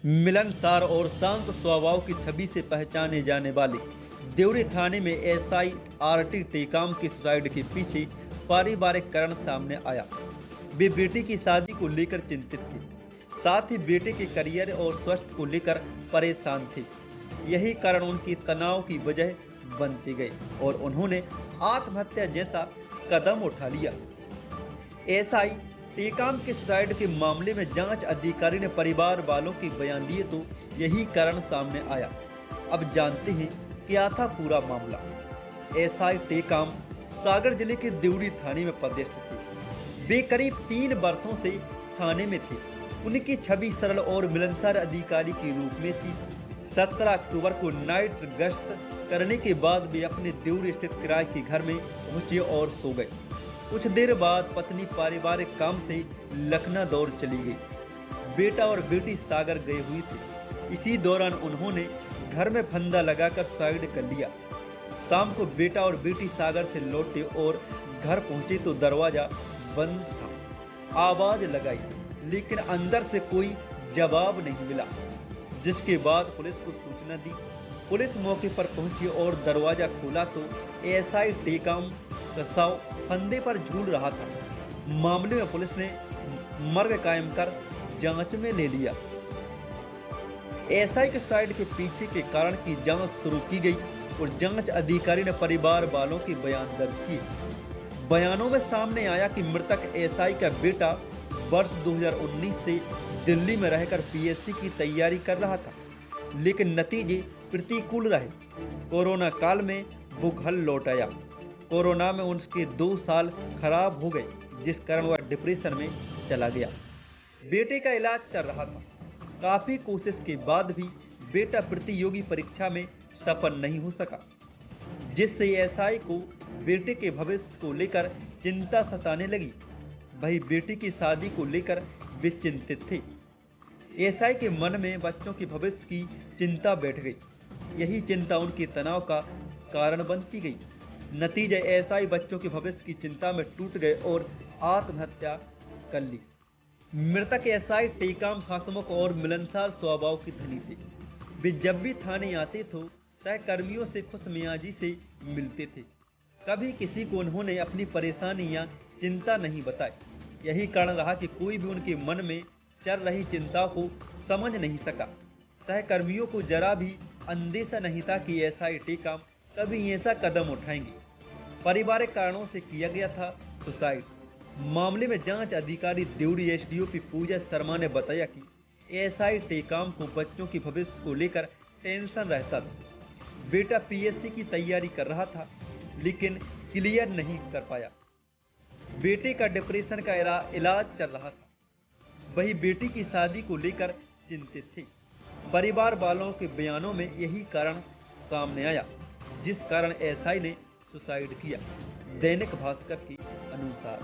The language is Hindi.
मिलनसार और शांत स्वभाव की छवि से पहचाने जाने वाले देवरी थाने में एसआई आरटी टेकाम की सुसाइड के पीछे पारिवारिक कारण सामने आया। वे बेटे की शादी को लेकर चिंतित थे, साथ ही बेटे के करियर और स्वास्थ्य को लेकर परेशान थे। यही कारण उनकी तनाव की वजह बनती गई और उन्होंने आत्महत्या जैसा कदम उठा लिया। एसआई टेकाम के सुसाइड के मामले में जांच अधिकारी ने परिवार वालों के बयान दिए तो यही कारण सामने आया। अब जानते हैं क्या था पूरा मामला। एसआई टेकाम सागर जिले के देवरी थाने में पदस्थ थे। वे करीब 3 वर्षों से थाने में थे। उनकी छवि सरल और मिलनसार अधिकारी के रूप में थी। 17 अक्टूबर को नाइट गश्त करने के बाद वे अपने देवरी स्थित किराए के घर में पहुंचे और सो गए। कुछ देर बाद पत्नी पारिवारिक काम से लखनऊ दौड़ चली गई। बेटा और बेटी सागर गए हुए थे। इसी दौरान उन्होंने घर में फंदा लगाकर सुसाइड कर लिया। शाम को बेटा और बेटी सागर से लौटे और घर पहुंचे तो दरवाजा बंद था। आवाज लगाई लेकिन अंदर से कोई जवाब नहीं मिला, जिसके बाद पुलिस को सूचना दी। पुलिस मौके पर पहुंची और दरवाजा खोला तो एसआई टेकाम का शव फंदे पर झूल रहा था। मामले में पुलिस ने मर्ग कायम कर जांच में ले लिया। एसआई के सुसाइड के पीछे के कारण की जांच शुरू की गई और जांच अधिकारी ने परिवार वालों के बयान दर्ज किए। बयानों में सामने आया कि मृतक एसआई का बेटा वर्ष 2019 से दिल्ली में रहकर पीएससी की तैयारी कर रहा था, लेकिन नतीजे प्रतिकूल रहे। कोरोना काल में वो घर लौट आया। कोरोना में उसके 2 साल खराब हो गए, जिस कारण वह डिप्रेशन में चला गया। बेटे का इलाज चल रहा था। काफी कोशिश के बाद भी बेटा प्रतियोगी परीक्षा में सफल नहीं हो सका, जिससे एसआई को बेटे के भविष्य को लेकर चिंता सताने लगी। वही बेटी की शादी को लेकर वे चिंतित थे। एसआई के मन में बच्चों के भविष्य की चिंता बैठ गई। यही चिंता उनके तनाव का कारण बनती गई। नतीजा एसआई बच्चों के भविष्य की चिंता में टूट गए और आत्महत्या कर ली। मृतक एसआई टेकाम हंसमुख और मिलनसार स्वभाव के धनी थे। वे जब भी थाने आते तो सहकर्मियों से खुशमिजाजी से मिलते थे। कभी किसी को उन्होंने अपनी परेशानी या चिंता नहीं बताई। यही कारण रहा कि कोई भी उनके मन में चल रही चिंता को समझ नहीं सका। सहकर्मियों को जरा भी अंदेशा नहीं था कि एसआई टेकाम कभी ऐसा कदम उठाएंगे। पारिवारिक कारणों से किया गया था सुसाइड। मामले में जांच अधिकारी देवरी एसडीओपी पूजा शर्मा ने बताया कि एसआई टेकाम को बच्चों के भविष्य को लेकर टेंशन रहता था। बेटा पीएससी की तैयारी कर रहा था, लेकिन क्लियर नहीं कर पाया। बेटे का डिप्रेशन का इलाज चल रहा था। वही बेटी की शादी को लेकर चिंतित थे। परिवार वालों के बयानों में यही कारण सामने आया, जिस कारण एसआई ने सुसाइड किया। दैनिक भास्कर के अनुसार।